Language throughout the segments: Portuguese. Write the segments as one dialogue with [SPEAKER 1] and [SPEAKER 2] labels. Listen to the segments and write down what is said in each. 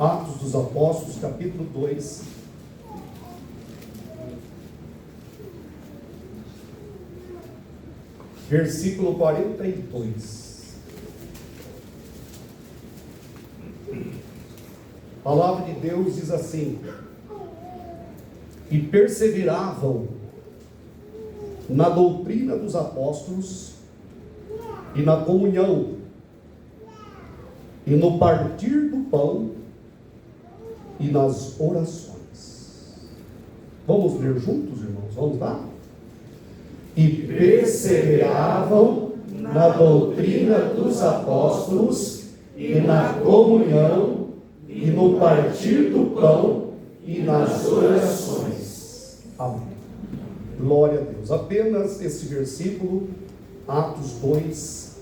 [SPEAKER 1] Atos dos Apóstolos, capítulo 2. Versículo 42. A palavra de Deus diz assim: e perseveravam na doutrina dos apóstolos, e na comunhão, e no partir do pão, e nas orações. Vamos ler juntos, irmãos? Vamos lá? E perseveravam na doutrina dos apóstolos, e na comunhão, e no partir do pão, e nas orações. Amém. Glória a Deus. Apenas esse versículo, Atos 2,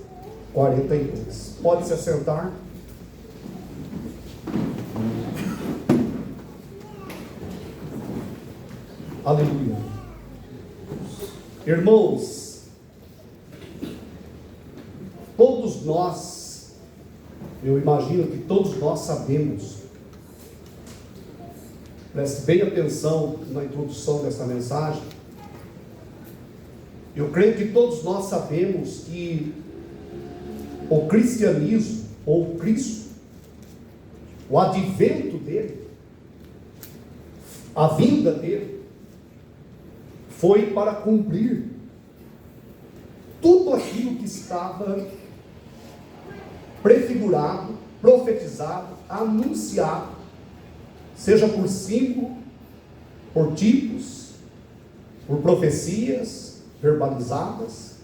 [SPEAKER 1] 42. Pode se assentar. Aleluia. Irmãos, todos nós, eu imagino que todos nós sabemos, preste bem atenção na introdução dessa mensagem, eu creio que todos nós sabemos que o cristianismo, ou Cristo, o advento dele, a vinda dele, foi para cumprir tudo aquilo que estava prefigurado, profetizado, anunciado, seja por símbolo, por tipos, por profecias verbalizadas,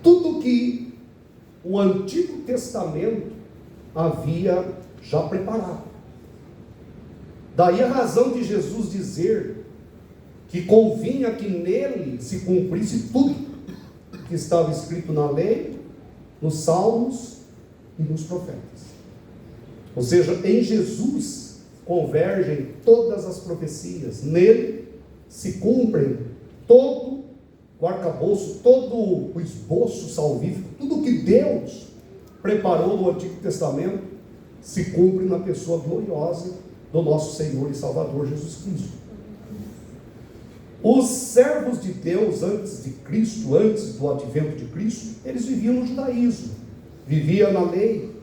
[SPEAKER 1] tudo que o Antigo Testamento havia já preparado. Daí a razão de Jesus dizer que convinha que nele se cumprisse tudo que estava escrito na lei, nos salmos e nos profetas. Ou seja, em Jesus convergem todas as profecias, nele se cumprem todo o arcabouço, todo o esboço salvífico, tudo que Deus preparou no Antigo Testamento se cumpre na pessoa gloriosa do nosso Senhor e Salvador Jesus Cristo. Os servos de Deus antes de Cristo, antes do advento de Cristo, eles viviam no judaísmo, viviam na lei,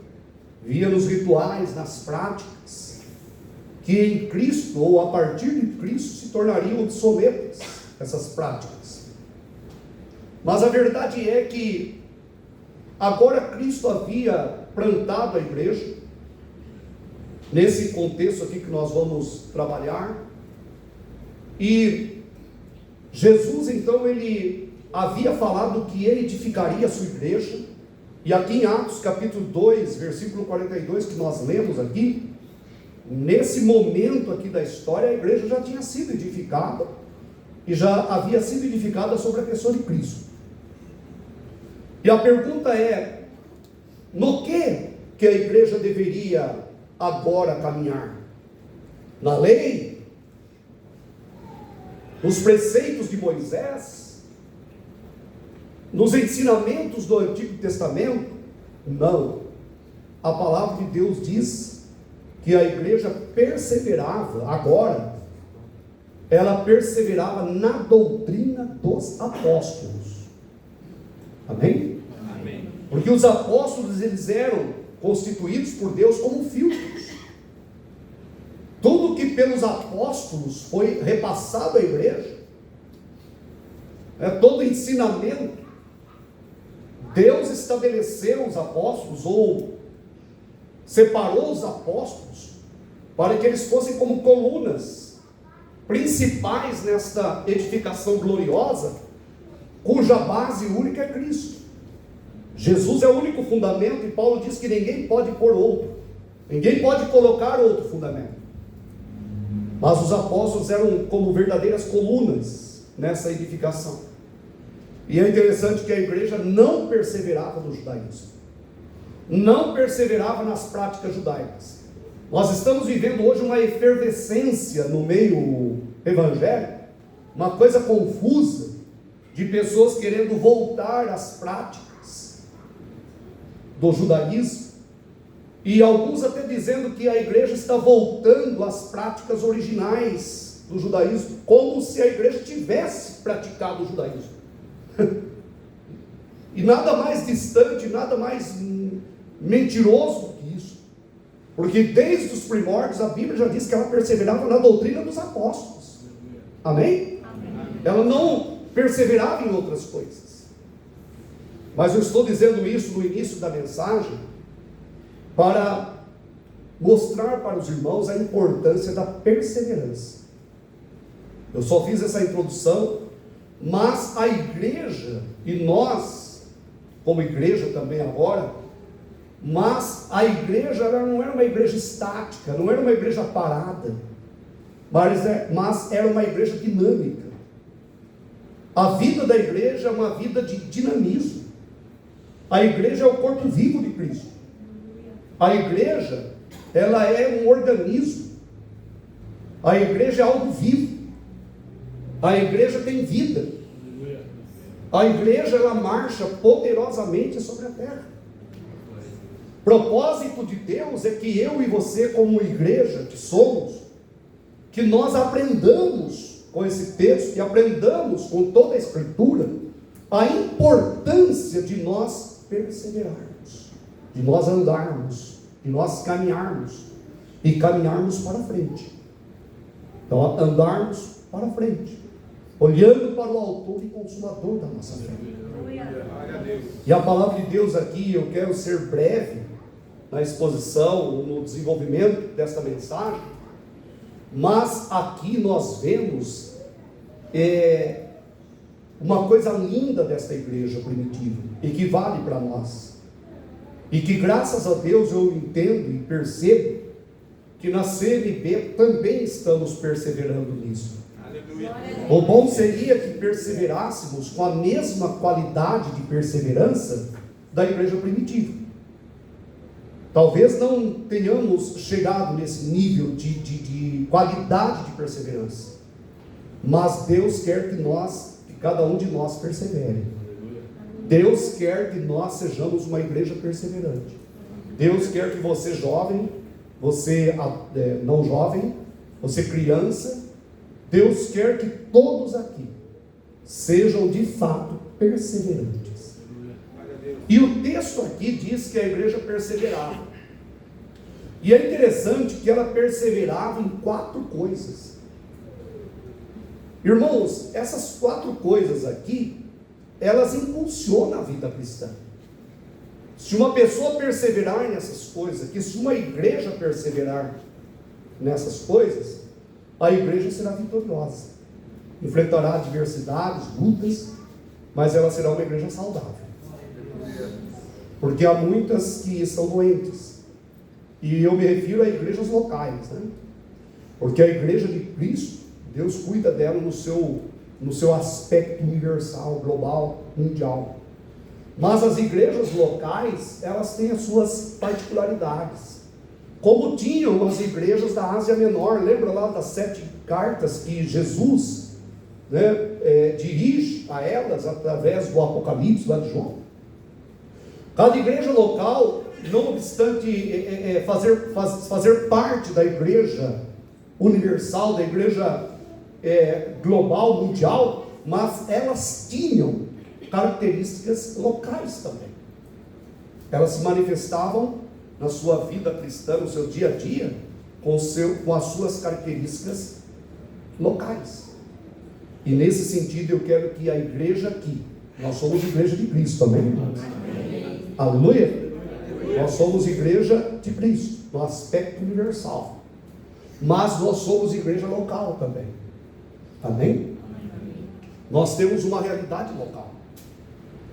[SPEAKER 1] viviam nos rituais, nas práticas, que em Cristo, ou a partir de Cristo, se tornariam obsoletas, essas práticas. Mas a verdade é que agora Cristo havia plantado a igreja, nesse contexto aqui que nós vamos trabalhar, e Jesus, então, ele havia falado que ele edificaria a sua igreja, e aqui em Atos capítulo 2, versículo 42, que nós lemos aqui, nesse momento aqui da história, a igreja já tinha sido edificada, e já havia sido edificada sobre a pessoa de Cristo. E a pergunta é, no que a igreja deveria agora caminhar? Na lei? Nos preceitos de Moisés? Nos ensinamentos do Antigo Testamento? Não. A palavra de Deus diz que a igreja perseverava, agora, ela perseverava na doutrina dos apóstolos. Amém?
[SPEAKER 2] Amém.
[SPEAKER 1] Porque os apóstolos, eles eram constituídos por Deus como filtros. Tudo que pelos apóstolos foi repassado à igreja, todo ensinamento, Deus estabeleceu os apóstolos, ou separou os apóstolos, para que eles fossem como colunas principais nesta edificação gloriosa, cuja base única é Cristo. Jesus é o único fundamento, e Paulo diz que ninguém pode pôr outro, ninguém pode colocar outro fundamento. Mas os apóstolos eram como verdadeiras colunas nessa edificação. E é interessante que a igreja não perseverava no judaísmo, não perseverava nas práticas judaicas. Nós estamos vivendo hoje uma efervescência no meio evangélico, uma coisa confusa, de pessoas querendo voltar às práticas do judaísmo, E alguns até dizendo que a igreja está voltando às práticas originais do judaísmo, como se a igreja tivesse praticado o judaísmo. E nada mais distante, nada mais mentiroso do que isso. Porque desde os primórdios a Bíblia já diz que ela perseverava na doutrina dos apóstolos. Amém? Amém. Ela não perseverava em outras coisas. Mas eu estou dizendo isso no início da mensagem para mostrar para os irmãos a importância da perseverança. Eu só fiz essa introdução, mas a igreja, e nós, como igreja também agora, mas a igreja ela não era uma igreja estática, não era uma igreja parada, mas era uma igreja dinâmica. A vida da igreja é uma vida de dinamismo. A igreja é o corpo vivo de Cristo. A igreja, ela é um organismo. A igreja é algo vivo. A igreja tem vida. A igreja, ela marcha poderosamente sobre a terra. Propósito de Deus é que eu e você, como igreja que somos, que nós aprendamos com esse texto e aprendamos com toda a Escritura a importância de nós perseverarmos, de nós andarmos, de nós caminharmos e caminharmos para frente. Então, andarmos para frente, olhando para o autor e consumador da nossa fé. E a palavra de Deus aqui, eu quero ser breve na exposição, no desenvolvimento desta mensagem, mas aqui nós vemos uma coisa linda desta igreja primitiva, e que vale para nós, e que graças a Deus eu entendo e percebo, que na CNB também estamos perseverando nisso. Aleluia. O bom seria que perseverássemos com a mesma qualidade de perseverança da igreja primitiva. Talvez não tenhamos chegado nesse nível de qualidade de perseverança, mas Deus quer que cada um de nós persevere. Deus quer que nós sejamos uma igreja perseverante. Deus quer que você jovem, você não jovem, você criança, Deus quer que todos aqui sejam de fato perseverantes. E o texto aqui diz que a igreja perseverava. E é interessante que ela perseverava em 4 coisas. Irmãos, essas 4 coisas aqui, elas impulsionam a vida cristã. Se uma pessoa perseverar nessas coisas aqui, se uma igreja perseverar nessas coisas, a igreja será vitoriosa. Enfrentará adversidades, lutas, mas ela será uma igreja saudável. Porque há muitas que estão doentes. E eu me refiro a igrejas locais, né? Porque a igreja de Cristo, Deus cuida dela no seu aspecto universal, global, mundial. Mas as igrejas locais, elas têm as suas particularidades. Como tinham as igrejas da Ásia Menor. Lembra lá das 7 cartas que Jesus dirige a elas através do Apocalipse lá de João? Cada igreja local, não obstante fazer parte da igreja universal, da igreja global, mundial, mas elas tinham características locais também. Elas se manifestavam na sua vida cristã, no seu dia a dia, com as suas características locais. E nesse sentido eu quero que a igreja aqui, nós somos igreja de Cristo, amém, irmãos? Aleluia! Nós somos igreja de Cristo, no aspecto universal. Mas nós somos igreja local também. Amém? Nós temos uma realidade local.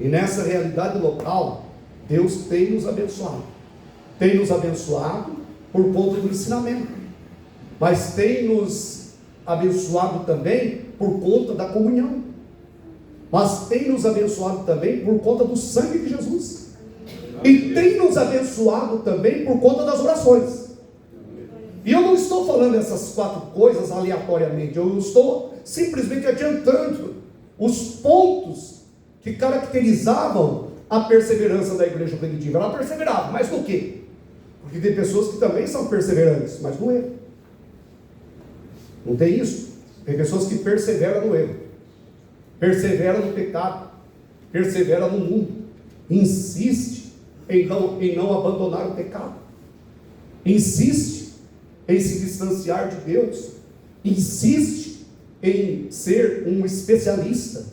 [SPEAKER 1] E nessa realidade local, Deus tem nos abençoado. Tem nos abençoado por conta do ensinamento. Mas tem nos abençoado também por conta da comunhão. Mas tem nos abençoado também por conta do sangue de Jesus. E tem nos abençoado também por conta das orações. E eu não estou falando essas 4 coisas aleatoriamente. Eu estou simplesmente adiantando os pontos que caracterizavam a perseverança da igreja primitiva. Ela perseverava, mas no quê? que tem pessoas que também são perseverantes, mas no erro. Não tem isso? Tem pessoas que perseveram no erro, perseveram no pecado, perseveram no mundo, insiste em não abandonar o pecado, insiste em se distanciar de Deus, insiste em ser um especialista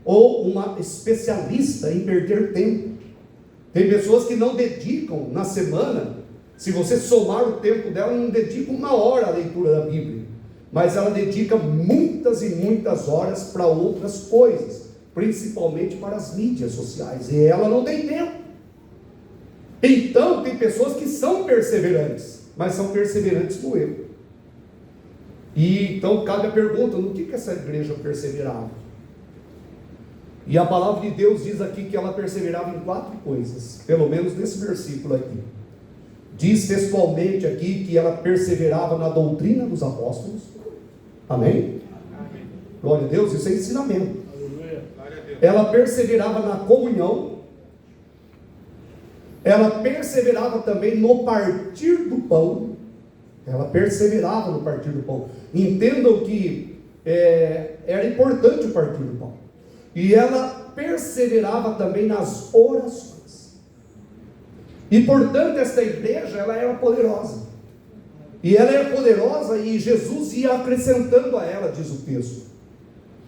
[SPEAKER 1] ou uma especialista em perder tempo. Tem pessoas que não dedicam na semana, se você somar o tempo dela, não dedica 1 hora à leitura da Bíblia, mas ela dedica muitas e muitas horas para outras coisas, principalmente para as mídias sociais, e ela não tem tempo. Então tem pessoas que são perseverantes, mas são perseverantes no erro. E então cabe a pergunta: no que essa igreja perseverava? E a palavra de Deus diz aqui que ela perseverava em 4 coisas, pelo menos nesse versículo aqui. Diz textualmente aqui que ela perseverava na doutrina dos apóstolos. Amém? Amém. Glória a Deus, isso é ensinamento. Aleluia. Ela perseverava na comunhão. Ela perseverava também no partir do pão. Ela perseverava no partir do pão. Entendam que era importante o partir do pão. E ela perseverava também nas orações. E portanto esta igreja, ela era poderosa. E ela era poderosa e Jesus ia acrescentando a ela, diz o texto.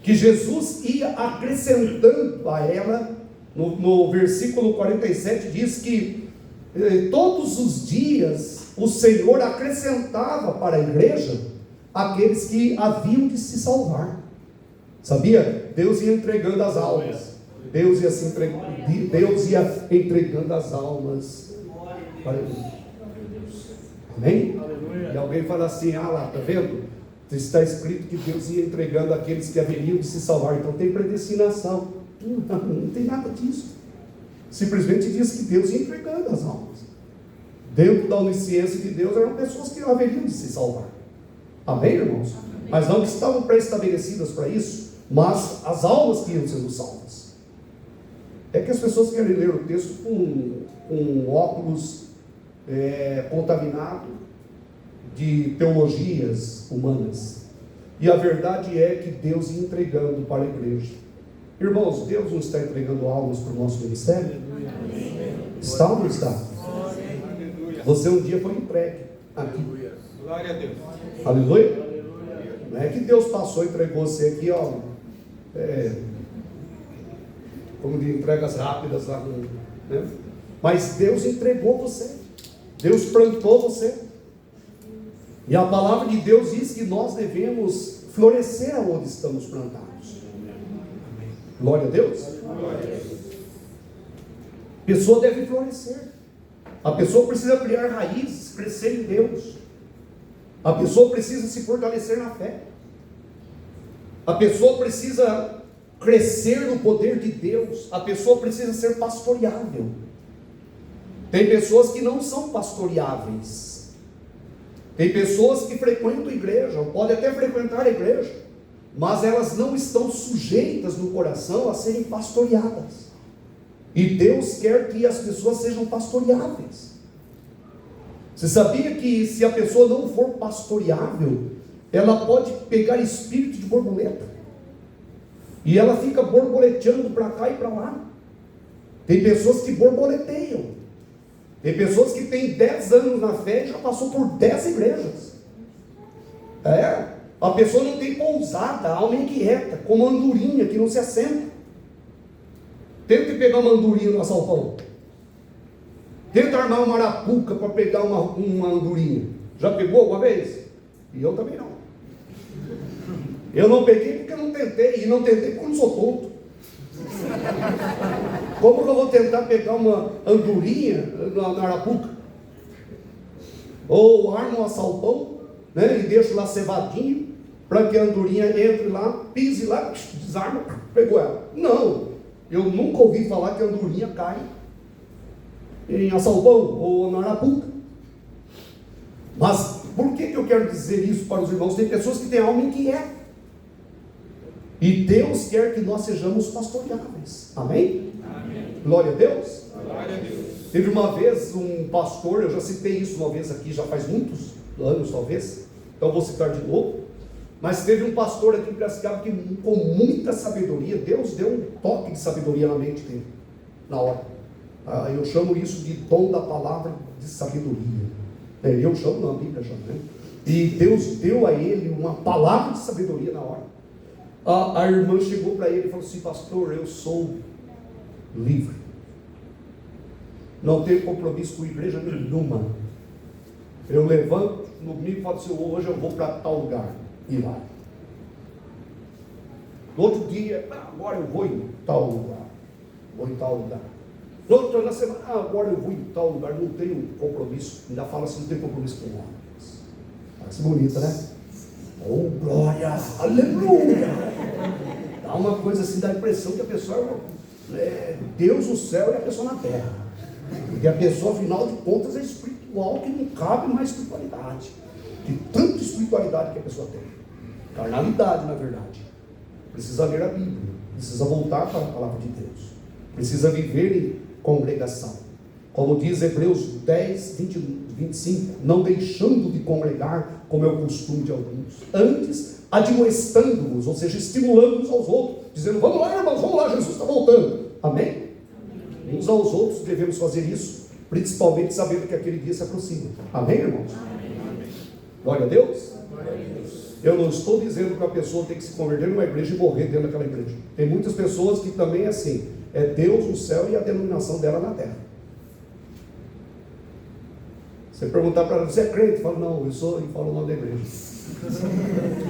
[SPEAKER 1] Que Jesus ia acrescentando a ela, no versículo 47 diz que todos os dias o Senhor acrescentava para a igreja aqueles que haviam de se salvar. Sabia? Deus ia entregando as almas. Deus ia entregando as almas para a igreja. Amém? E alguém fala assim: ah lá, está vendo? Está escrito que Deus ia entregando aqueles que haveriam de se salvar. Então tem predestinação. Não tem nada disso. Simplesmente diz que Deus ia entregando as almas. Dentro da onisciência de Deus eram pessoas que haveriam de se salvar. Amém, irmãos? Amém. Mas não que estavam pré-estabelecidas para isso, mas as almas que iam sendo salvas. É que as pessoas querem ler o texto com óculos contaminado de teologias humanas. E a verdade é que Deus ia entregando para a igreja. Irmãos, Deus não está entregando almas para o nosso ministério? Amém. Está ou não está? Você um dia foi entregue aqui. Glória a Deus. Aleluia. Não é que Deus passou e entregou você aqui, ó, como de entregas rápidas lá, né? Mas Deus entregou você. Deus plantou você. E a palavra de Deus diz que nós devemos florescer onde estamos plantados. Glória a Deus. Glória a Deus. A pessoa deve florescer. A pessoa precisa criar raízes, crescer em Deus. A pessoa precisa se fortalecer na fé. A pessoa precisa crescer no poder de Deus. A pessoa precisa ser pastoreável. Tem pessoas que não são pastoreáveis. Tem pessoas que frequentam a igreja, ou podem até frequentar a igreja, mas elas não estão sujeitas no coração a serem pastoreadas. E Deus quer que as pessoas sejam pastoreáveis. Você sabia que se a pessoa não for pastoreável, ela pode pegar espírito de borboleta, e ela fica borboleteando para cá e para lá. Tem pessoas que borboleteiam. Tem pessoas que têm 10 anos na fé e já passou por 10 igrejas. A pessoa não tem pousada, a alma é inquieta, como uma andorinha que não se assenta. Tente pegar uma andorinha no assalpão. Tenta armar uma arapuca para pegar uma andorinha. Já pegou alguma vez? E eu também não. Eu não peguei porque eu não tentei. E não tentei porque eu não sou tonto. Como que eu vou tentar pegar uma andorinha na arapuca? Ou armo um assalpão, né, e deixo lá cevadinho, para que a andorinha entre lá, pise lá, desarma, pegou ela. Não, eu nunca ouvi falar que a andorinha cai em assalpão ou na arapuca. Mas por que eu quero dizer isso para os irmãos? Tem pessoas que têm alma inquieta. E Deus quer que nós sejamos pastoreáveis. Amém? Amém. Glória a Deus. Glória a Deus. Teve uma vez um pastor, eu já citei isso uma vez aqui, já faz muitos anos talvez, então vou citar de novo, mas teve um pastor aqui em Piracicaba que com muita sabedoria, Deus deu um toque de sabedoria na mente dele, na hora. Eu chamo isso de dom da palavra de sabedoria. Eu chamo, não, a Bíblia chama, né? E Deus deu a ele uma palavra de sabedoria na hora. A irmã chegou para ele e falou assim: pastor, eu sou livre, não tenho compromisso com igreja nenhuma, eu levanto no domingo e falo assim: hoje eu vou para tal lugar, e vai. No outro dia, agora eu vou em tal lugar, No outro, na semana, agora eu vou em tal lugar, não tenho compromisso, ainda fala assim: não tenho compromisso com homens. Parece bonita, né? Oh, glória, aleluia! Dá uma coisa assim, dá a impressão que a pessoa é Deus no céu e a pessoa na terra. Porque a pessoa, afinal de contas, é espiritual, que não cabe mais espiritualidade. De tanta espiritualidade que a pessoa tem. Carnalidade, na verdade. Precisa ler a Bíblia, precisa voltar para a palavra de Deus, precisa viver em congregação. Como diz Hebreus 10, 25, não deixando de congregar, como é o costume de alguns, antes admoestando-vos, ou seja, estimulando-nos aos outros, dizendo: vamos lá, irmãos, vamos lá, Jesus está voltando. Amém? Uns aos outros devemos fazer isso, principalmente sabendo que aquele dia se aproxima. Amém, irmãos? Amém. Glória a Deus. Eu não estou dizendo que a pessoa tem que se converter numa igreja e morrer dentro daquela igreja. Tem muitas pessoas que também é assim, é Deus no céu e a denominação dela na terra. Você perguntar para ela: você é crente? Fala: não, eu sou, e fala o nome da igreja.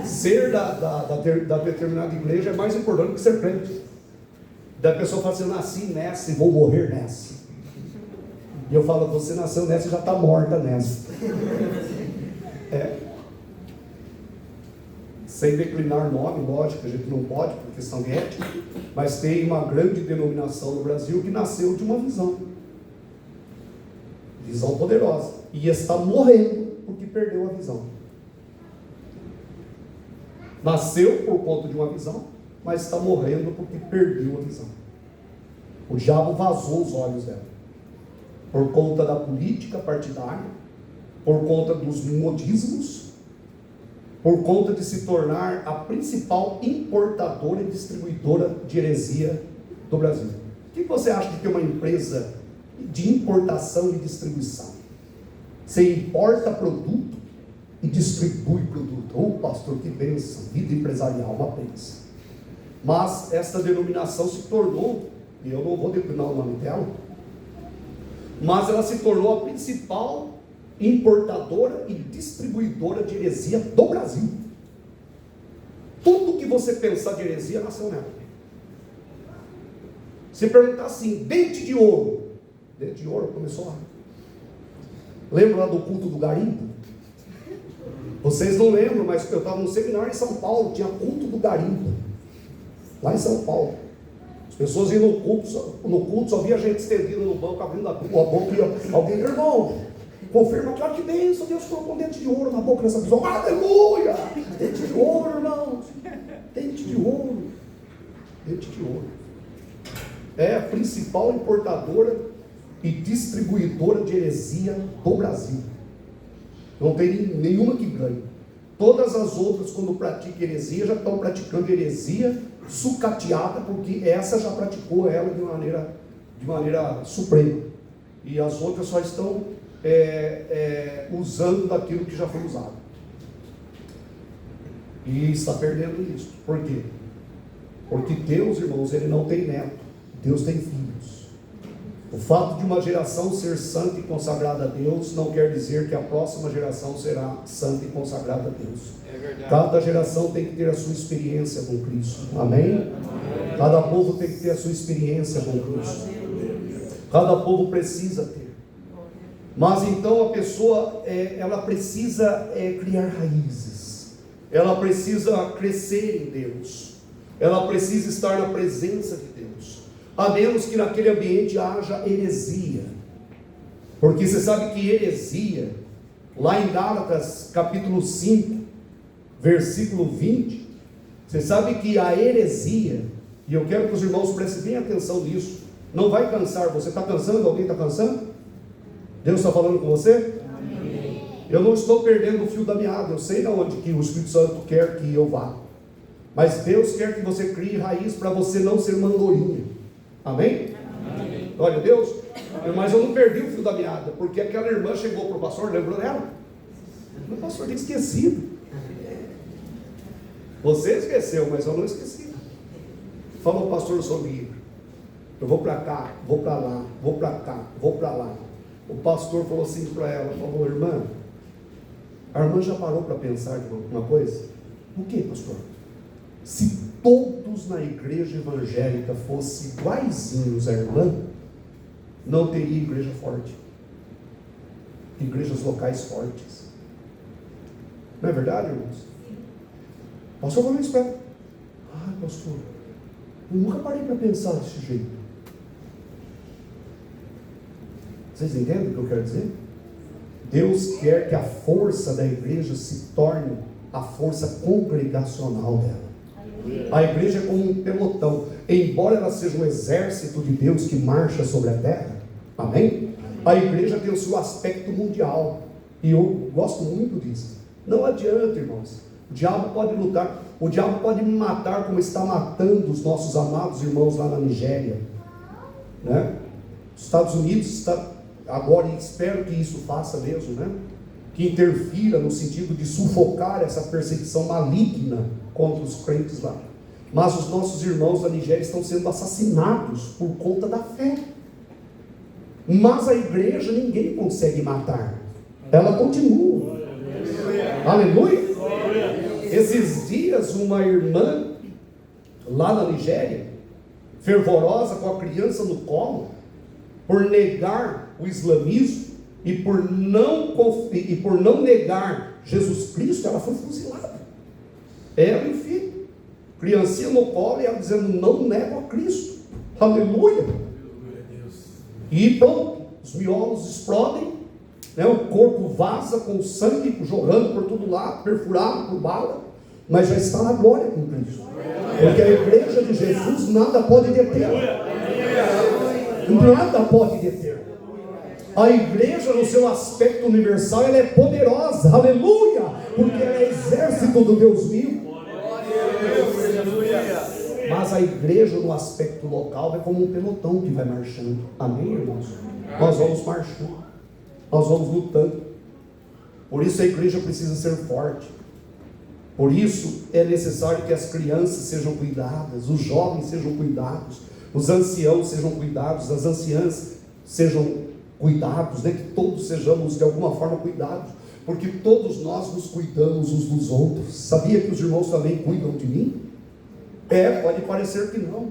[SPEAKER 1] Ser da determinada igreja é mais importante que ser crente. Da pessoa fala assim: eu nasci nessa e vou morrer nessa. E eu falo: você nasceu nessa e já está morta nessa. Sem declinar nome, lógico, a gente não pode, por questão de ética, mas tem uma grande denominação no Brasil que nasceu de uma visão poderosa, e está morrendo porque perdeu a visão. Nasceu por conta de uma visão, mas está morrendo porque perdeu a visão. O diabo vazou os olhos dela, por conta da política partidária, por conta dos modismos, por conta de se tornar a principal importadora e distribuidora de heresia do Brasil. O que você acha de ter uma empresa de importação e distribuição? Você importa produto e distribui produto. Oh, pastor, que bênção! Vida empresarial, uma bênção. Mas esta denominação se tornou, e eu não vou declinar o nome dela, mas ela se tornou a principal importadora e distribuidora de heresia do Brasil. Tudo que você pensar de heresia nasceu nela. Se perguntar assim: dente de ouro começou lá. Lembra lá do culto do garimpo? Vocês não lembram, mas eu estava no seminário em São Paulo, tinha culto do garimpo lá em São Paulo. As pessoas iam no culto só via gente estendida no banco, abrindo a boca, e alguém: irmão, confirma que bênção, Deus colocou um dente de ouro na boca dessa pessoa. Aleluia! Dente de ouro, irmãos. Dente de ouro. Dente de ouro. É a principal importadora e distribuidora de heresia do Brasil. Não tem nenhuma que ganhe. Todas as outras, quando praticam heresia, já estão praticando heresia sucateada, porque essa já praticou ela de maneira suprema. E as outras só estão usando daquilo que já foi usado. E está perdendo isso. Por quê? Porque Deus, irmãos, Ele não tem neto. Deus tem filhos. O fato de uma geração ser santa e consagrada a Deus não quer dizer que a próxima geração será santa e consagrada a Deus. É verdade. Cada geração tem que ter a sua experiência com Cristo. Amém? Cada povo tem que ter a sua experiência com Cristo. Cada povo precisa ter. Mas então a pessoa, ela precisa criar raízes, ela precisa crescer em Deus, ela precisa estar na presença de Deus, a menos que naquele ambiente haja heresia, porque você sabe que heresia, lá em Gálatas capítulo 5, versículo 20, você sabe que a heresia, e eu quero que os irmãos prestem bem atenção nisso, não vai cansar. Você está cansando? Alguém está cansando? Deus está falando com você? Eu não estou perdendo o fio da meada. Eu sei de onde que o Espírito Santo quer que eu vá. Mas Deus quer que você crie raiz para você não ser mandorinha. Amém? Amém. Glória a Deus. Mas eu não perdi o fio da meada, porque aquela irmã chegou para o pastor, lembrou dela? O pastor tinha esquecido. Você esqueceu, mas eu não esqueci. Falou, pastor, eu sou livre. Eu vou para cá, vou para lá, vou para cá, vou para lá. O pastor falou assim para ela, falou, irmã, a irmã já parou para pensar de uma coisa? O que, pastor? Se todos na igreja evangélica fossem iguaizinhos à irmã, não teria igreja forte. Igrejas locais fortes. Não é verdade, irmãos? O pastor falou isso para ela. Ai, pastor, eu nunca parei para pensar desse jeito. Vocês entendem o que eu quero dizer? Deus quer que a força da igreja se torne a força congregacional dela. A igreja é como um pelotão. Embora ela seja um exército de Deus que marcha sobre a terra, amém? A igreja tem o seu aspecto mundial. E eu gosto muito disso. Não adianta, irmãos. O diabo pode lutar. O diabo pode me matar como está matando os nossos amados irmãos lá na Nigéria, né? Os Estados Unidos está agora, e espero que isso faça mesmo, né? Que interfira no sentido de sufocar essa perseguição maligna contra os crentes lá. Mas os nossos irmãos da Nigéria estão sendo assassinados por conta da fé. Mas a igreja ninguém consegue matar. Ela continua. Aleluia. Esses dias uma irmã lá na Nigéria, fervorosa com a criança no colo, por negar o islamismo e por não negar Jesus Cristo, ela foi fuzilada. Ela e o filho, criancinha no colo, e ela dizendo, não nego a Cristo. Aleluia. E pronto, os miolos explodem, né? O corpo vaza com sangue jorrando por todo lado, perfurado por bala, mas já está na glória com Cristo, porque a igreja de Jesus nada pode deter. Nada pode deter. A igreja no seu aspecto universal, ela é poderosa, aleluia, porque ela é exército do Deus vivo. Mas a igreja no aspecto local é como um pelotão que vai marchando. Amém, irmãos? Nós vamos marchando, nós vamos lutando. Por isso a igreja precisa ser forte. Por isso é necessário que as crianças sejam cuidadas, os jovens sejam cuidados, os anciãos sejam cuidados, as anciãs sejam cuidados, né? Que todos sejamos de alguma forma cuidados, porque todos nós nos cuidamos uns dos outros. Sabia que os irmãos também cuidam de mim? Pode parecer que não,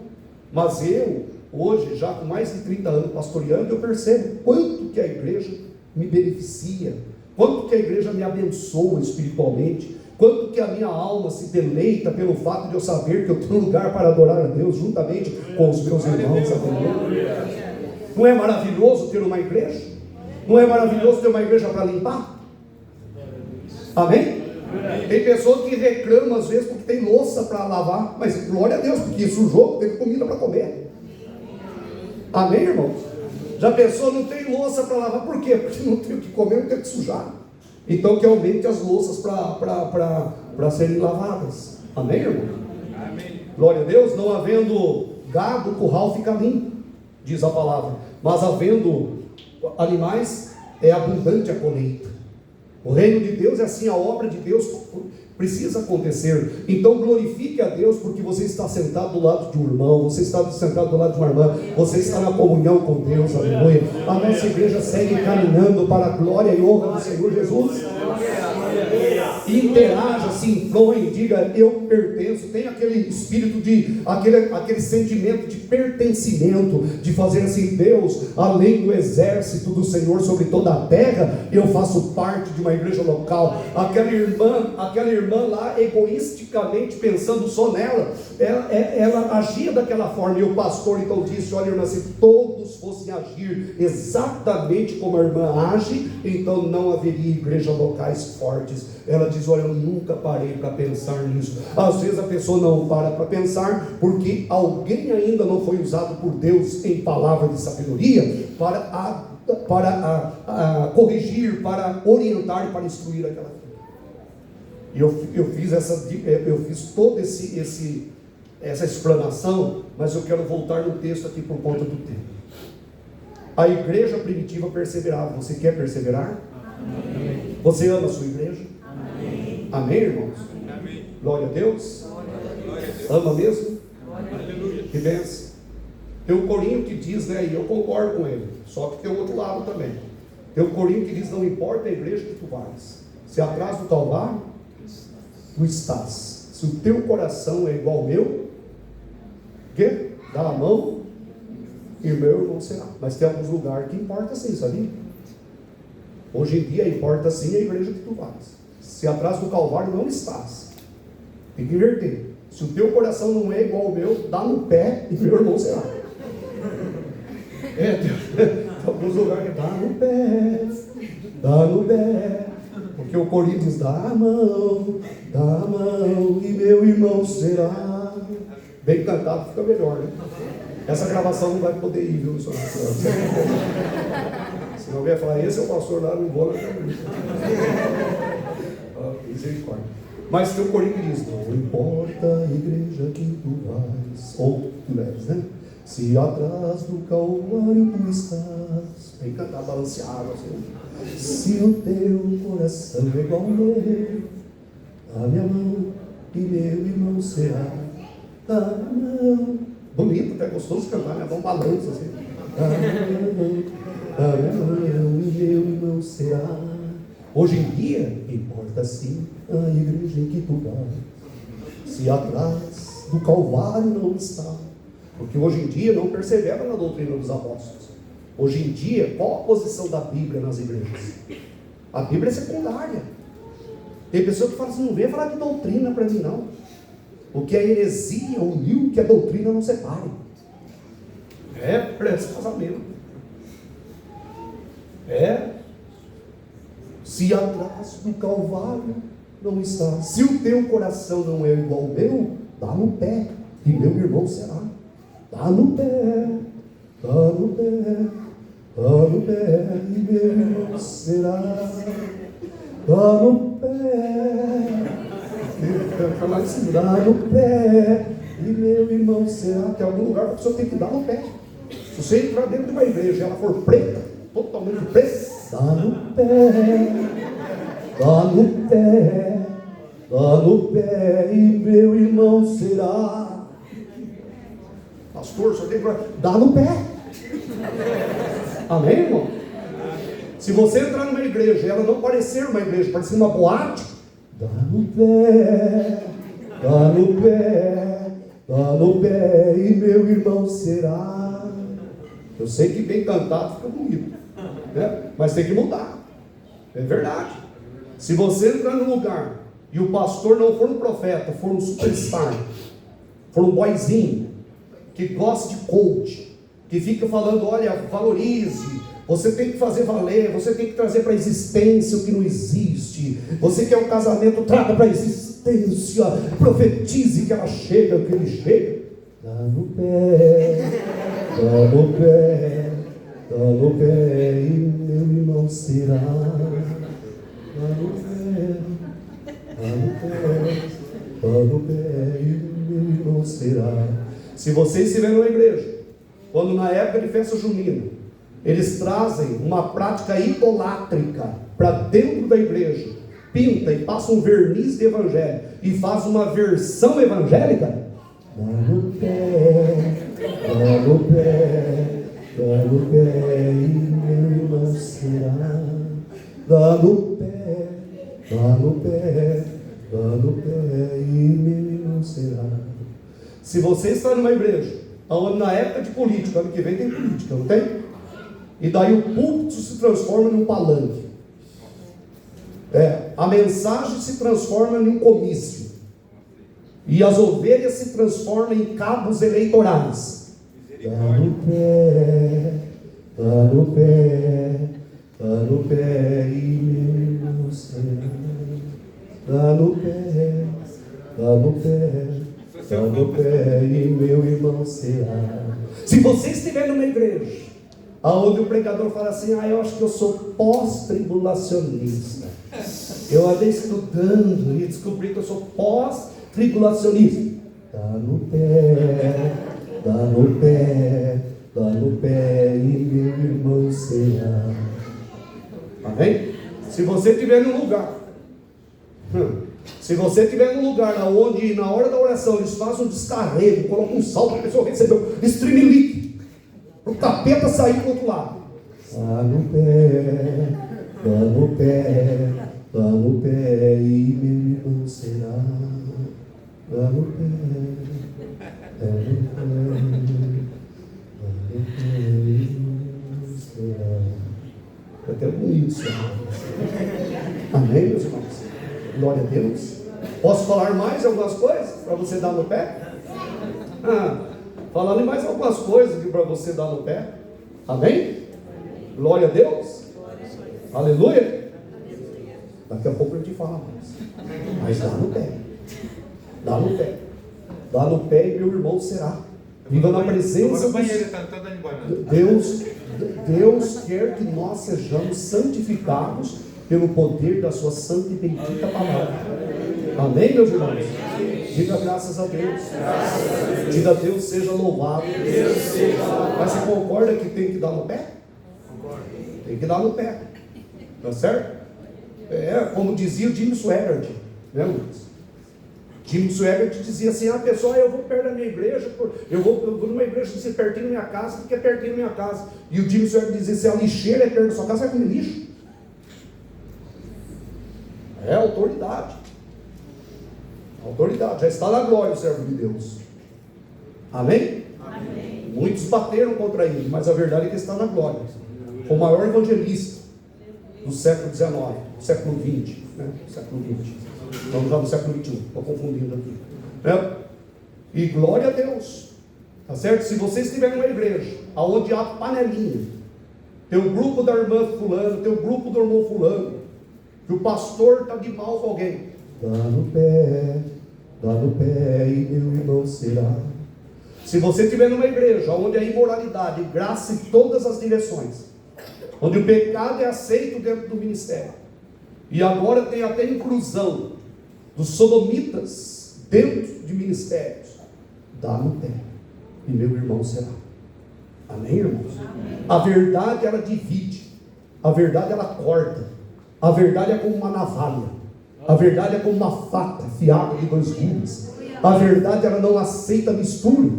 [SPEAKER 1] mas eu, hoje, já com mais de 30 anos pastoreando, eu percebo quanto que a igreja me beneficia, quanto que a igreja me abençoa espiritualmente, quanto que a minha alma se deleita pelo fato de eu saber que eu tenho um lugar para adorar a Deus juntamente com os meus irmãos. Não é maravilhoso ter uma igreja? Não é maravilhoso ter uma igreja para limpar? Amém? Tem pessoas que reclamam às vezes porque tem louça para lavar, mas glória a Deus, porque sujou, tem comida para comer. Amém, irmãos? Já a pessoa não tem louça para lavar, por quê? Porque não tem o que comer, não tem o que sujar. Então que aumente as louças para serem lavadas. Amém, irmão? Amém. Glória a Deus. Não havendo gado, o curral fica limpo, diz a palavra, mas havendo animais, é abundante a colheita. O reino de Deus é assim, a obra de Deus precisa acontecer. Então glorifique a Deus, porque você está sentado do lado de um irmão, você está sentado do lado de uma irmã, você está na comunhão com Deus, aleluia. A nossa igreja segue caminhando para a glória e honra do Senhor Jesus. Interaja, se influe, diga, eu pertenço. Tem aquele espírito de, aquele sentimento de pertencimento, de fazer assim, Deus, além do exército do Senhor sobre toda a terra, eu faço parte de uma igreja local. Aquela irmã lá, egoisticamente pensando só nela, ela agia daquela forma, e o pastor então disse, olha, irmã, se todos fossem agir exatamente como a irmã age, então não haveria igrejas locais fortes. Ela diz, olha, eu nunca parei para pensar nisso. Às vezes a pessoa não para pensar, porque alguém ainda não foi usado por Deus em palavra de sabedoria para corrigir, para orientar e para instruir aquela filha. E eu fiz toda essa explanação, mas eu quero voltar no texto aqui por conta do tempo. A igreja primitiva perseverava. Você quer perseverar? Amém. Você ama a sua igreja? Amém. Amém, irmãos? Amém. Glória a Deus. Glória a Deus. Ama mesmo? Aleluia. Que benção. Tem um corinho que diz, né, e eu concordo com ele, só que tem o outro lado também. Tem um corinho que diz: não importa a igreja que tu vais, se atrás do Calvário tu estás. Se o teu coração é igual ao meu, que? Dá a mão e o meu irmão será. Mas tem alguns lugares que importa sim, sabia? Hoje em dia importa sim a igreja que tu vais. Se atrás do Calvário não estás, tem que inverter. Se o teu coração não é igual ao meu, dá no pé e meu irmão será. Tem alguns lugares que dá no pé, porque o corinho diz: dá a mão e meu irmão será. Bem cantado fica melhor, né? Essa gravação não vai poder ir, viu, senhor? Senão alguém vai falar: esse é o pastor lá, não vou lá. Misericórdia. Mas tem um corinho que diz: não importa a igreja que tu vais, ou tu leves, né? Se atrás do Calvário tu estás. Bem cantado, balanceado assim. Se o teu coração é igual ao meu, dá minha mão e meu irmão será. Dá minha mão. Bonito, até gostoso cantar, né? Dá um balanço assim. Dá minha mão e meu irmão será. Hoje em dia, importa sim a igreja em que tu vais, se atrás do Calvário não está. Porque hoje em dia não persevera na doutrina dos apóstolos. Hoje em dia, qual a posição da Bíblia nas igrejas? A Bíblia é secundária. Tem pessoa que fala assim: não venha falar de doutrina para mim não. O que é heresia uniu, que a doutrina não separe. Parece casamento. Se atrás do Calvário não está. Se o teu coração não é igual ao meu, dá no pé e meu irmão será. Dá no pé e meu irmão será. Dá no pé e meu irmão será. Que em algum lugar a pessoa tem que dar no pé. Se você entrar dentro de uma igreja e ela for preta, totalmente preta, dá no pé e meu irmão será. Pastor, só tem que dar no pé. Amém, irmão? Se você entrar numa igreja e ela não parecer uma igreja, parecer uma boate, dá no pé e meu irmão será. Eu sei que bem cantado fica bonito, né? Mas tem que mudar. É verdade. Se você entrar num lugar e o pastor não for um profeta, for um superstar, for um boyzinho que gosta de coach, que fica falando: olha, valorize, você tem que fazer valer, você tem que trazer para a existência o que não existe, você quer um casamento, traga para a existência, profetize que ela chega, que ele chega. Dá no pé e meu irmão será. Dá no pé e meu irmão será. Se você estiver numa igreja, quando na época de festa junina, eles trazem uma prática idolátrica para dentro da igreja, pinta e passa um verniz de evangelho e faz uma versão evangélica, dá no pé e meu irmão será. Dá no pé e meu irmão será. Se você está numa igreja, onde na época de política, ano que vem tem política, não tem? E daí o púlpito se transforma num palanque. A mensagem se transforma num comício. E as ovelhas se transformam em cabos eleitorais. Dá no pé e meu irmão será. Dá no pé e meu irmão será. Se você estiver numa igreja Aonde o pregador fala assim: eu acho que eu sou pós-tribulacionista. Eu andei estudando e descobri que eu sou pós-tribulacionista. Dá no pé, dá no pé, dá no pé, e meu irmão será. Amém? Se você estiver num lugar, se você estiver num lugar onde na hora da oração eles fazem um descarrego, colocam um salto, a pessoa recebeu streamlink, o capeta sair do outro lado. Dá no pé, dá no pé, dá no pé, e meu irmão será. Dá no pé, dá no pé, dá no pé, e meu irmão será. É até bonito isso. Amém, meus irmãos? Glória a Deus. Posso falar mais algumas coisas para você dar no pé? Falando em mais algumas coisas para você dar no pé. Amém? Glória a Deus. Aleluia. Daqui a pouco a gente fala mais. Mas dá no pé. Dá no pé. Dá no pé e meu irmão será. Viva na presença de Deus. Deus quer que nós sejamos santificados pelo poder da sua santa e bendita palavra. Amém, meus irmãos? Diga graças a Deus. Diga Deus seja louvado. Mas você concorda que tem que dar no pé? Tem que dar no pé. Tá certo? Como dizia o Jim Swaggart, né, Lucas? Jim Swaggart dizia assim: pessoal, eu vou perto da minha igreja, eu vou numa igreja que é pertinho da minha casa, porque é pertinho da minha casa. E o Jim Swaggart dizia: se a lixeira é perto da sua casa, vai comer lixo. É autoridade. Autoridade. Já está na glória o servo de Deus. Amém? Amém. Muitos bateram contra ele, mas a verdade é que ele está na glória. Foi o maior evangelista do século XIX, do século XX, né? Século XX. Estamos já no século XXI, estou confundindo aqui, né? E glória a Deus, tá certo? Se você estiver numa igreja onde há panelinha, tem o grupo da irmã fulano, tem o grupo do irmão fulano, que o pastor está de mal com alguém, dá no pé, e meu irmão será. Se você estiver numa igreja onde a imoralidade graça em todas as direções, onde o pecado é aceito dentro do ministério, e agora tem até inclusão dos sodomitas dentro de ministérios, dá no pé, e meu irmão será. Amém, irmãos? Amém. A verdade ela divide, a verdade ela corta, a verdade é como uma navalha, a verdade é como uma faca afiada de 2 gumes, a verdade ela não aceita mistura.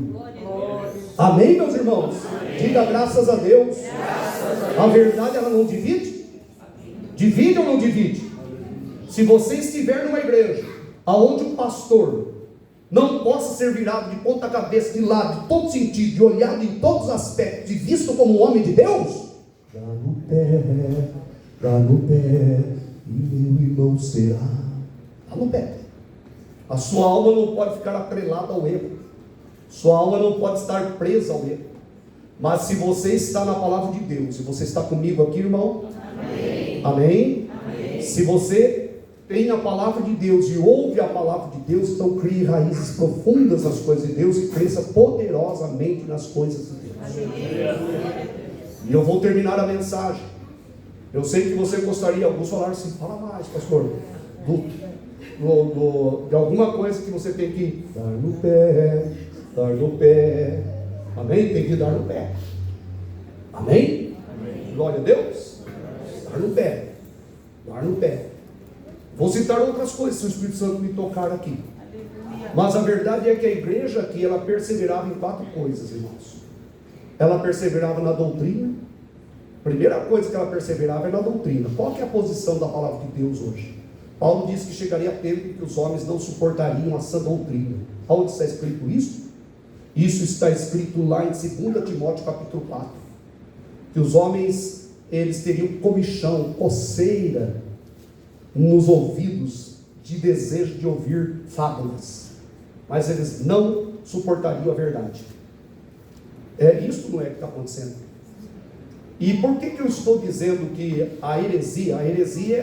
[SPEAKER 1] Amém, meus irmãos? Diga graças a Deus. A verdade ela não divide? Divide ou não divide? Se você estiver numa igreja onde o pastor não possa ser virado de ponta cabeça, de lado, de todo sentido, de olhado em todos os aspectos, e visto como um homem de Deus, dá no pé, e meu irmão será. Dá no pé. A sua alma não pode ficar atrelada ao erro, sua alma não pode estar presa ao erro. Mas se você está na palavra de Deus, e você está comigo aqui, irmão, amém. Amém? Amém. Se você tem a palavra de Deus e ouve a palavra de Deus, então crie raízes profundas nas coisas de Deus e cresça poderosamente nas coisas de Deus. Amém. E eu vou terminar a mensagem. Eu sei que você gostaria, alguns falaram assim: fala mais, pastor, de alguma coisa que você tem que dar no pé. Amém? Tem que dar no pé. Amém? Amém. Glória a Deus. Dar no pé. Dar no pé. Vou citar outras coisas se o Espírito Santo me tocar aqui. Mas a verdade é que a igreja aqui, ela perseverava em 4 coisas, irmãos. Ela perseverava na doutrina. Primeira coisa que ela perseverava é na doutrina. Qual que é a posição da palavra de Deus hoje? Paulo disse que chegaria tempo que os homens não suportariam a sã doutrina. Onde está escrito isso? Isso está escrito lá em 2 Timóteo capítulo 4. Que os homens, eles teriam comichão, coceira nos ouvidos, de desejo de ouvir fábulas, mas eles não suportariam a verdade. Isso não é o que está acontecendo. E por que eu estou dizendo que a heresia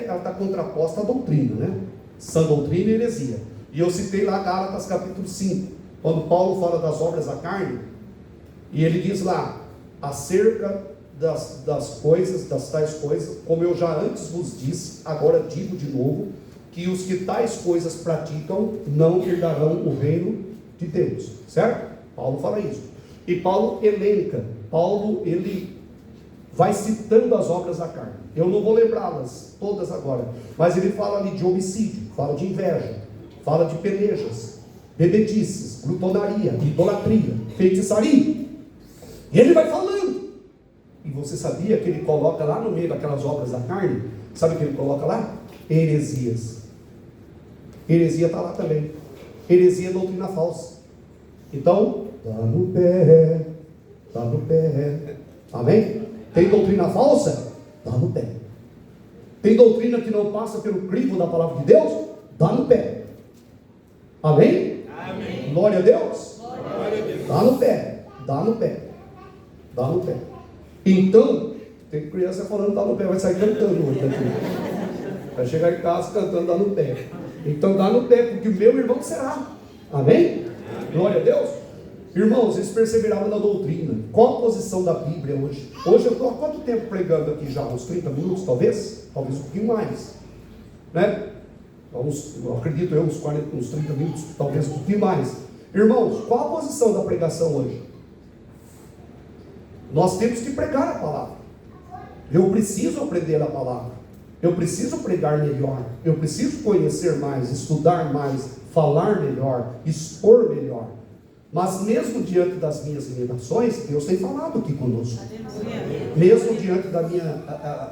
[SPEAKER 1] ela está contraposta à doutrina, né? Sã doutrina e heresia. E eu citei lá Gálatas capítulo 5, quando Paulo fala das obras da carne, e ele diz lá, acerca das coisas, das tais coisas, como eu já antes vos disse, agora digo de novo, que os que tais coisas praticam não herdarão o reino de Deus, certo? Paulo fala isso. E Paulo elenca, ele vai citando as obras da carne. Eu não vou lembrá-las todas agora, mas ele fala ali de homicídio, fala de inveja, fala de pelejas, bebedices, glutonaria, idolatria, feitiçaria. E ele vai falando. E você sabia que ele coloca lá no meio daquelas obras da carne? Sabe o que ele coloca lá? Heresias. Heresia está lá também. Heresia é doutrina falsa. Então, está no pé. Está no pé. Amém? Tem doutrina falsa? Está no pé. Tem doutrina que não passa pelo crivo da palavra de Deus? Está no pé. Amém? Amém. Glória a Deus. Está no pé. Está no pé. Está no pé. Então, tem criança falando está no pé, vai sair cantando hoje daqui. Vai chegar em casa cantando está no pé. Então dá no pé, porque o meu irmão será. Amém? Glória a Deus. Irmãos, eles perseveravam na doutrina. Qual a posição da Bíblia hoje? Hoje eu estou há quanto tempo pregando aqui já? Uns 30 minutos, talvez? Talvez um pouquinho mais. Né? Eu acredito uns 40, uns 30 minutos, talvez um pouquinho mais. Irmãos, qual a posição da pregação hoje? Nós temos que pregar a palavra. Eu preciso aprender a palavra. Eu preciso pregar melhor. Eu preciso conhecer mais, estudar mais, falar melhor, expor melhor. Mas mesmo diante das minhas limitações, Deus tem falado aqui conosco. Mesmo diante da minha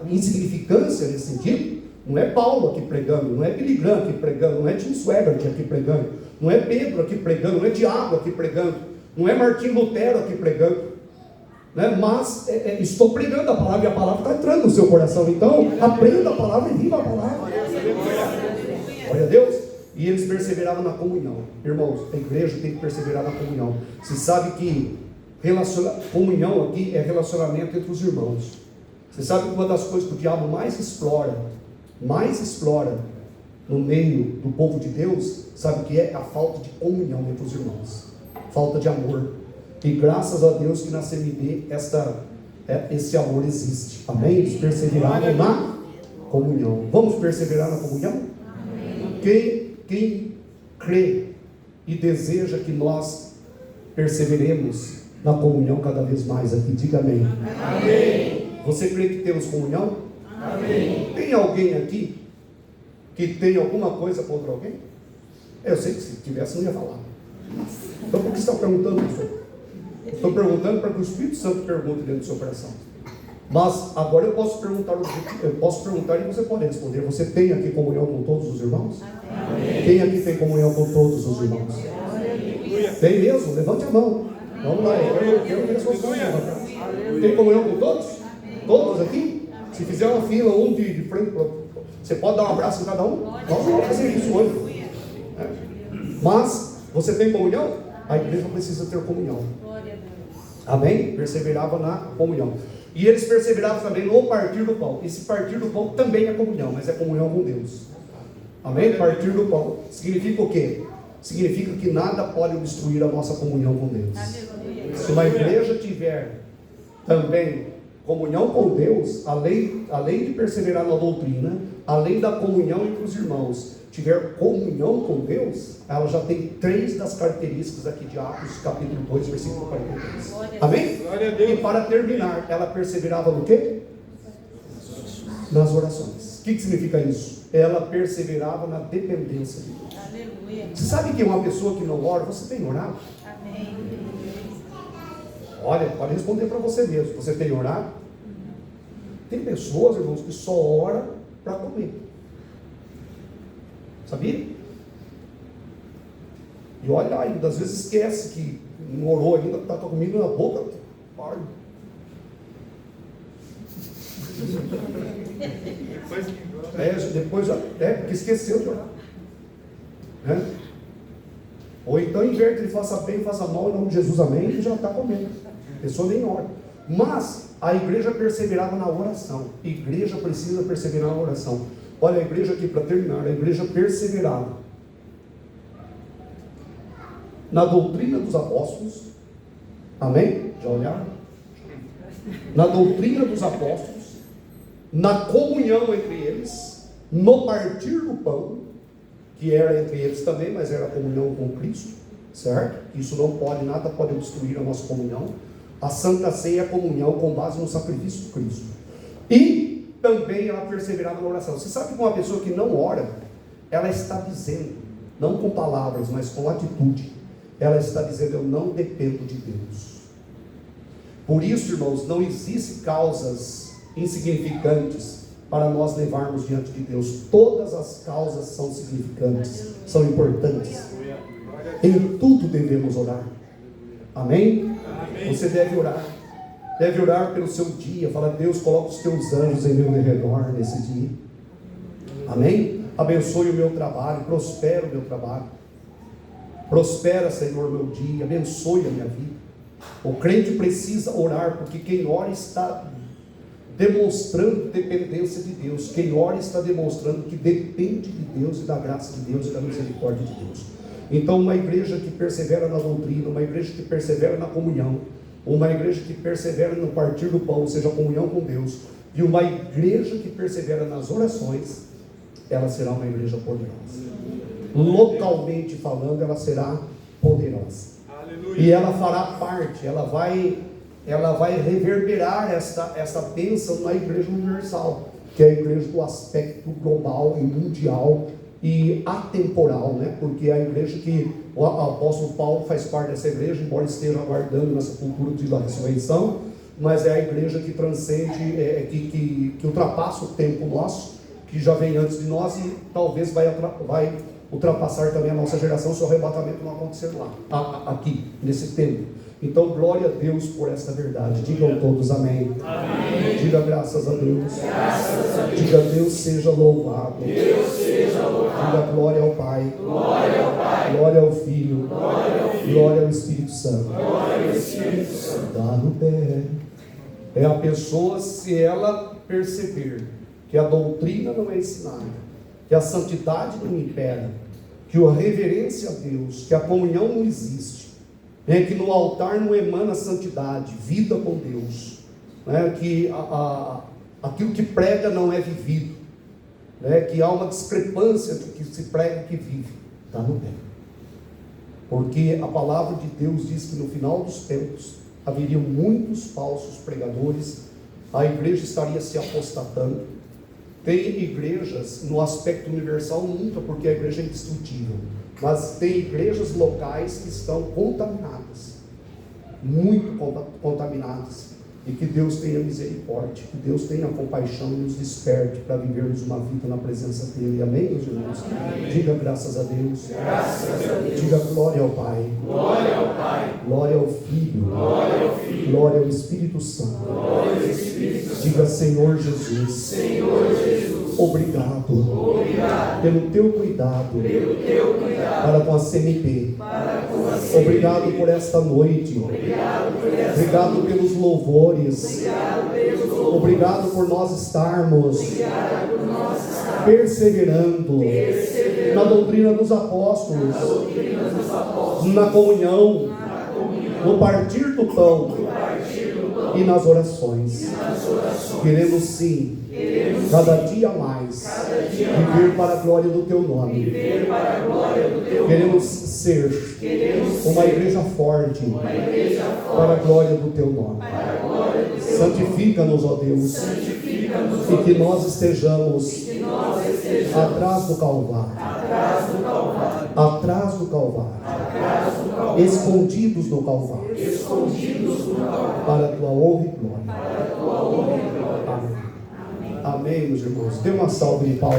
[SPEAKER 1] insignificância nesse sentido, não é Paulo aqui pregando, não é Billy Graham aqui pregando, não é Tim Swaggart aqui pregando, não é Pedro aqui pregando, não é Tiago aqui pregando, não é Martim Lutero aqui pregando. Né? Mas estou pregando a palavra e a palavra está entrando no seu coração. Então, aprenda a palavra e viva a palavra. Glória a Deus. E eles perseveravam na comunhão. Irmãos, a igreja tem que perseverar na comunhão. Você sabe que comunhão aqui é relacionamento entre os irmãos. Você sabe que uma das coisas que o diabo mais explora no meio do povo de Deus, sabe o que é? A falta de comunhão entre os irmãos. Falta de amor. E graças a Deus que na CMB esse amor existe. Amém? Eles perseveraram na comunhão. Vamos perseverar na comunhão? Amém. Quem crê e deseja que nós perseveremos na comunhão cada vez mais aqui, diga amém. Amém. Você crê que temos comunhão? Amém. Tem alguém aqui que tem alguma coisa contra alguém? Eu sei que se tivesse não ia falar. Então por que você está perguntando isso? Estou perguntando para que o Espírito Santo pergunte dentro do seu coração. Mas agora eu posso perguntar e você pode responder. Você tem aqui comunhão com todos os irmãos? Amém. Quem aqui tem comunhão com todos os irmãos? Amém. Tem mesmo? Levante a mão. Vamos lá, eu quero ver a sua mão. Tem comunhão com todos? Todos aqui? Se fizer uma fila, um de frente, você pode dar um abraço em cada um? Nós vamos fazer isso hoje. Mas, você tem comunhão? A igreja precisa ter comunhão. Amém? Perseverava na comunhão. E eles perseveravam também no partir do pão. Esse partir do pão também é comunhão, mas é comunhão com Deus. Amém? Partir do pão. Significa o quê? Significa que nada pode obstruir a nossa comunhão com Deus. Se uma igreja tiver também comunhão com Deus, além de perseverar na doutrina, além da comunhão entre os irmãos, tiver comunhão com Deus, ela já tem 3 das características aqui de Atos, capítulo 2, versículo 43. Amém? E para terminar, ela perseverava no quê? Nas orações. O que significa isso? Ela perseverava na dependência de Deus. Aleluia. Você sabe que uma pessoa que não ora, você tem orado? Amém. Olha, pode responder para você mesmo. Você tem orado? Tem pessoas, irmãos, que só oram para comer. Sabia? E olha ainda, às vezes esquece que não orou ainda, está com a comida na boca. Depois porque esqueceu de orar. Né? Ou então inverte, ele faça bem, faça mal, em nome de Jesus, amém, e já está comendo. A pessoa nem ora. Mas a igreja perseverava na oração. A igreja precisa perseverar na oração. Olha a igreja aqui para terminar. A igreja perseverava na doutrina dos apóstolos. Amém? Já olharam? na doutrina dos apóstolos, na comunhão entre eles, no partir do pão, que era entre eles também, mas era a comunhão com Cristo, certo? Isso não pode, nada pode obstruir a nossa comunhão. A Santa Ceia é a comunhão com base no sacrifício de Cristo. E também ela perseverava na oração. Você sabe que uma pessoa que não ora, ela está dizendo, não com palavras, mas com atitude, ela está dizendo: eu não dependo de Deus. Por isso, irmãos, não existem causas insignificantes para nós levarmos diante de Deus. Todas as causas são significantes, são importantes. Em tudo devemos orar. Amém? Você deve orar pelo seu dia. Fala: Deus, coloca os teus anjos em meu derredor nesse dia. Amém? Abençoe o meu trabalho, prospera o meu trabalho. Prospera, Senhor, o meu dia, abençoe a minha vida. O crente precisa orar, porque quem ora está demonstrando dependência de Deus. Quem ora está demonstrando que depende de Deus e da graça de Deus e da misericórdia de Deus. Então, uma igreja que persevera na doutrina, uma igreja que persevera na comunhão, uma igreja que persevera no partir do pão, ou seja, a comunhão com Deus, e uma igreja que persevera nas orações, ela será uma igreja poderosa. Localmente falando, ela será poderosa. Aleluia. E ela fará parte, ela vai reverberar essa bênção na igreja universal, que é a igreja do aspecto global e mundial e atemporal, né? Porque é a igreja que o apóstolo Paulo faz parte dessa igreja, embora esteja aguardando nessa cultura da ressurreição, mas é a igreja que transcende, que ultrapassa o tempo nosso, que já vem antes de nós e talvez vai ultrapassar também a nossa geração se o arrebatamento não acontecer lá, aqui, nesse tempo. Então, glória a Deus por esta verdade. Digam todos amém. Amém. Diga graças a Deus. Graças a Deus. Diga Deus seja louvado. Deus seja louvado. Diga glória ao Pai. Glória ao Pai. Glória ao Filho. Glória ao Filho. Glória ao Espírito Santo. Glória ao Espírito Santo. Dá no pé. É a pessoa, se ela perceber que a doutrina não é ensinada, que a santidade não impera, que a reverência a Deus, que a comunhão não existe, que no altar não emana santidade, vida com Deus, que aquilo que prega não é vivido, que há uma discrepância entre o que se prega e o que vive, está no pé. Porque a palavra de Deus diz que no final dos tempos haveriam muitos falsos pregadores, a igreja estaria se apostatando. Tem igrejas no aspecto universal nunca, porque a igreja é indestrutível, mas tem igrejas locais que estão contaminadas, muito contaminadas, e que Deus tenha misericórdia, que Deus tenha compaixão e nos desperte para vivermos uma vida na presença dEle. Amém, meus irmãos? Amém. Diga graças a Deus. Graças a Deus. Diga glória ao Pai. Glória ao Pai. Glória ao Filho. Glória ao Filho. Glória ao Espírito Santo. Glória ao Espírito Santo. Diga Senhor Jesus. Senhor Jesus. Obrigado. Obrigado pelo teu cuidado. Pelo teu cuidado para com a CMP. Obrigado por esta noite. Obrigado pelos louvores. Obrigado por nós estarmos perseverando na doutrina dos apóstolos, na comunhão, no partir do pão e nas orações. Queremos sim, cada dia mais, viver para a glória do teu nome. Queremos ser uma igreja forte para a glória do teu nome. Santifica-nos, ó Deus, e que nós estejamos atrás do Calvário, escondidos no Calvário, para a tua honra e glória. Amém. Amém, meus irmãos. Dê uma salva de palmas.